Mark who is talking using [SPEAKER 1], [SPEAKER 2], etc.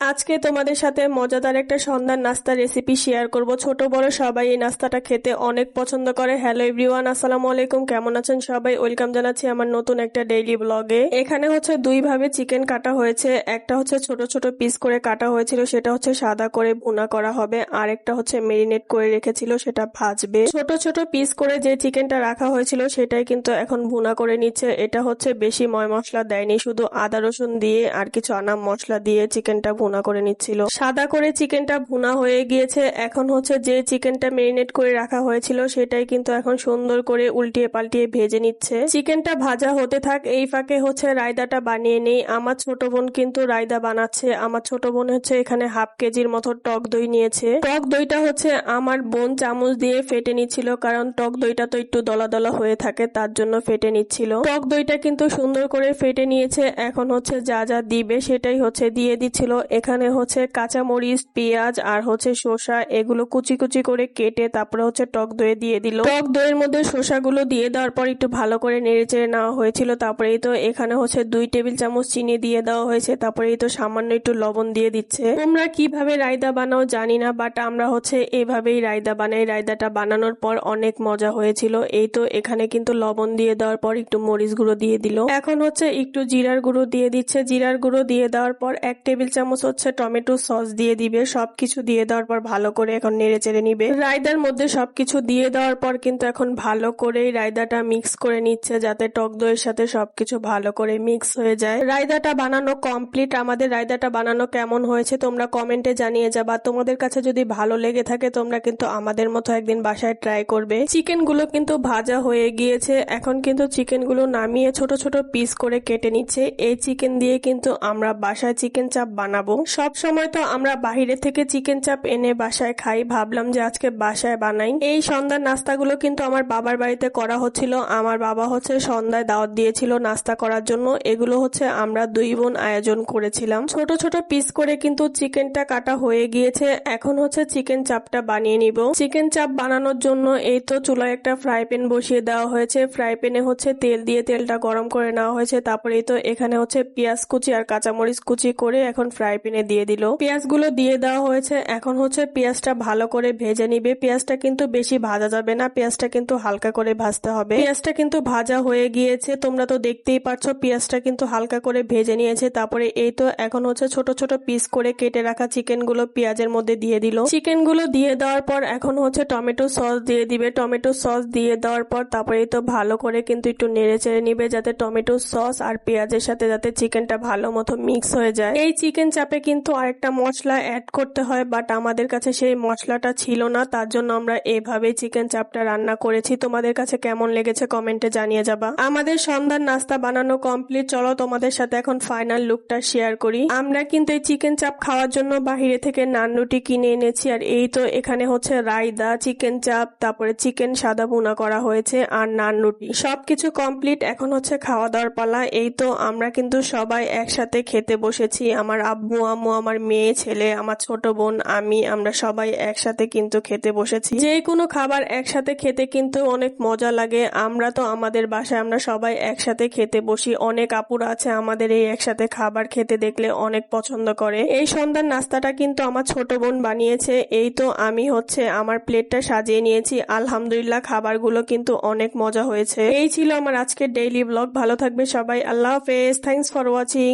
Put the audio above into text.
[SPEAKER 1] আজকে তোমাদের সাথে মজাদার একটা সন্ধ্যার নাস্তার রেসিপি শেয়ার করব। ছোট বড় সবাই এই নাস্তাটা খেতে অনেক পছন্দ করে। হ্যালো এভরিওয়ান, আসসালামু আলাইকুম, কেমন আছেন সবাই? ওয়েলকাম জানাচ্ছি আমার নতুন একটা ডেইলি ব্লগে। এখানে হচ্ছে দুই ভাবে চিকেন কাটা হয়েছে। একটা হচ্ছে ছোট ছোট পিস করে কাটা হয়েছিল, সেটা হচ্ছে সাদা করে ভুনা করা হবে, আর একটা হচ্ছে মেরিনেট করে রেখেছিল, সেটা ভাজবে। ছোট ছোট পিস করে যে চিকেনটা রাখা হয়েছিল সেটাই কিন্তু এখন ভুনা করে নিচ্ছে। এটা হচ্ছে বেশি ময় মশলা দেয়নি, শুধু আদা রসুন দিয়ে আর কিছু আনাম মশলা দিয়ে চিকেনটা ভুনা করে নিচ্ছিল। সাদা করে চিকেনটা ভুনা হয়ে গিয়েছে। এখন হচ্ছে যে চিকেনটা মেরিনেট করে রাখা হয়েছিল সেটাই কিন্তু এখন সুন্দর করে উল্টিয়ে পাল্টিয়ে ভেজে নিচ্ছে। চিকেনটা ভাজা হতে থাক, এই ফাঁকে হচ্ছে রায়দাটা বানিয়ে নেই। আমার ছোট বোন কিন্তু রায়দা বানাচ্ছে। আমার ছোট বোন হচ্ছে এখানে হাফ কেজির মতো টক দই নিয়েছে। টক দইটা হচ্ছে আমার বোন চামচ দিয়ে ফেটে নিচ্ছিল, কারণ টক দইটা তো একটু দলা দলা হয়ে থাকে, তার জন্য ফেটে নিচ্ছিল। টক দইটা কিন্তু সুন্দর করে ফেটে নিয়েছে। এখন হচ্ছে যা যা দিবে সেটাই হচ্ছে দিয়ে দিচ্ছিল। এখানে হচ্ছে কাঁচামরিচ, পেঁয়াজ আর হচ্ছে শসা, এগুলো কুচি কুচি করে কেটে তারপরে হচ্ছে টক দইয়ে দিয়ে দিল। টক দইয়ের মধ্যে শসাগুলো দিয়ে দেওয়ার পর একটু ভালো করে নেড়ে চেড়ে নেওয়া হয়েছিল। তারপরে এই তো এখানে হচ্ছে 2 টেবিল চামচ চিনি দিয়ে দেওয়া হয়েছে। তারপরে এই তো সামান্য একটু লবণ দিয়ে দিচ্ছে। তোমরা কিভাবে রায়দা বানাও জানি না, বাট আমরা হচ্ছে এভাবেই রায়দা বানাই। রায়দাটা বানানোর পর অনেক মজা হয়েছিল। এই তো এখানে কিন্তু লবণ দিয়ে দেওয়ার পর একটু মরিচ গুঁড়ো দিয়ে দিল। এখন হচ্ছে একটু জিরার গুঁড়ো দিয়ে দিচ্ছে। জিরার গুঁড়ো দিয়ে দেওয়ার পর 1 টেবিল চামচ হচ্ছে টমেটো সস দিয়ে দিবে। সবকিছু দিয়ে দেওয়ার পর ভালো করে এখন নেড়ে চেড়ে নিবে। রায়দার মধ্যে সবকিছু দিয়ে দেওয়ার পর কিন্তু এখন ভালো করে রায়দাটা মিক্স করে নিচ্ছে, যাতে টক দইয়ের সাথে সবকিছু ভালো করে মিক্স হয়ে যায়। রায়দাটা বানানো কমপ্লিট। আমাদের রায়দাটা বানানো কেমন হয়েছে তোমরা কমেন্টে জানিয়ে যাবা। তোমাদের কাছে যদি ভালো লেগে থাকে তোমরা কিন্তু আমাদের মতো একদিন বাসায় ট্রাই করবে। চিকেন গুলো কিন্তু ভাজা হয়ে গিয়েছে। এখন কিন্তু চিকেন গুলো নামিয়ে ছোট ছোট পিস করে কেটে নিচ্ছে। এই চিকেন দিয়ে কিন্তু আমরা বাসায় চিকেন চাপ বানাবো। সব সময় তো আমরা বাহিরে থেকে চিকেন চাপ এনে বাসায় খাই, ভাবলাম যে আজকে বাসায় বানাই। এই সন্ধ্যার নাস্তাগুলো কিন্তু আমার বাবার বাড়িতে করা হচ্ছিল। আমার বাবা হচ্ছে সন্ধ্যায় দাওয়াত দিয়েছিল নাস্তা করার জন্য। এগুলো হচ্ছে আমরা 2 বোন আয়োজন করেছিলাম। ছোট ছোট পিস করে কিন্তু চিকেনটা কাটা হয়ে গিয়েছে। এখন হচ্ছে চিকেন চাপটা বানিয়ে নিব। চিকেন চাপ বানানোর জন্য এই তো চুলায় একটা ফ্রাই প্যান বসিয়ে দেওয়া হয়েছে। ফ্রাই প্যানে হচ্ছে তেল দিয়ে তেলটা গরম করে নেওয়া হয়েছে। তারপরে এই তো এখানে হচ্ছে পেঁয়াজ কুচি আর কাঁচামরিচ কুচি করে এখন ফ্রাই প্যানে দিয়ে দিল। পেঁয়াজগুলো দিয়ে দেওয়া হয়েছে। এখন হচ্ছে পেঁয়াজটা ভালো করে ভেজে নিবে। পেঁয়াজটা কিন্তু বেশি ভাজা যাবে না, পেঁয়াজটা কিন্তু হালকা করে ভাজতে হবে। পেঁয়াজটা কিন্তু ভাজা হয়ে গিয়েছে, তোমরা তো দেখতেই পাচ্ছ। পেঁয়াজটা কিন্তু হালকা করে ভেজে নিয়েছে। তারপরে এই তো এখন হচ্ছে ছোট ছোট পিস করে কেটে রাখা চিকেন গুলো পেঁয়াজের মধ্যে দিয়ে দিল। চিকেন গুলো দিয়ে দেওয়ার পর এখন হচ্ছে টমেটো সস দিয়ে দিবে। টমেটো সস দিয়ে দেওয়ার পর তারপরে এই তো ভালো করে কিন্তু একটু নেড়ে চেড়ে নিবে, যাতে টমেটো সস আর পেঁয়াজের সাথে যাতে চিকেনটা ভালো মতো মিক্স হয়ে যায়। এই চিকেন চাপে কিন্তু আরেকটা মশলা অ্যাড করতে হয়, বাট আমাদের কাছে সেই মশলাটা ছিল না, তার জন্য আমরা এভাবেই চিকেন চাপটা রান্না করেছি। তোমাদের কাছে কেমন লেগেছে কমেন্টে জানিয়ে যাবা। আমাদের সন্ধ্যার নাস্তা বানানো কমপ্লিট। চলো তোমাদের সাথে এখন ফাইনাল লুকটা শেয়ার করি। আমরা কিন্তু এই চিকেন চাপ খাওয়ার জন্য বাহিরে থেকে নান রুটি কিনে এনেছি, আর এই তো এখানে হচ্ছে রায়দা, চিকেন চাপ, তারপরে চিকেন সাদা ভুনা করা হয়েছে আর নান রুটি, সবকিছু কমপ্লিট। এখন হচ্ছে খাওয়া দাওয়ার পালা। এই তো আমরা কিন্তু সবাই একসাথে খেতে বসেছি। আমার আব্বু আম্মু, আমার মেয়ে ছেলে, আমার ছোট বোন, আমরা সবাই একসাথে কিন্তু খেতে বসেছি। যে কোনো খাবার একসাথে খেতে কিন্তু অনেক মজা লাগে। আমরা তো আমাদের বাসায় আমরা সবাই একসাথে খেতে বসি। অনেক আপুরা আছে আমাদের এই একসাথে খাবার খেতে দেখলে অনেক পছন্দ করে। এই সন্ধ্যার নাস্তাটা কিন্তু আমার ছোট বোন বানিয়েছে। এই তো আমি হচ্ছে আমার প্লেটটা সাজিয়ে নিয়েছি। আলহামদুলিল্লাহ খাবারগুলো কিন্তু অনেক মজা হয়েছে। এই ছিল আমার আজকের ডেইলি ব্লগ। ভালো থাকবে সবাই। আল্লাহ হাফেজ। Thanks for watching.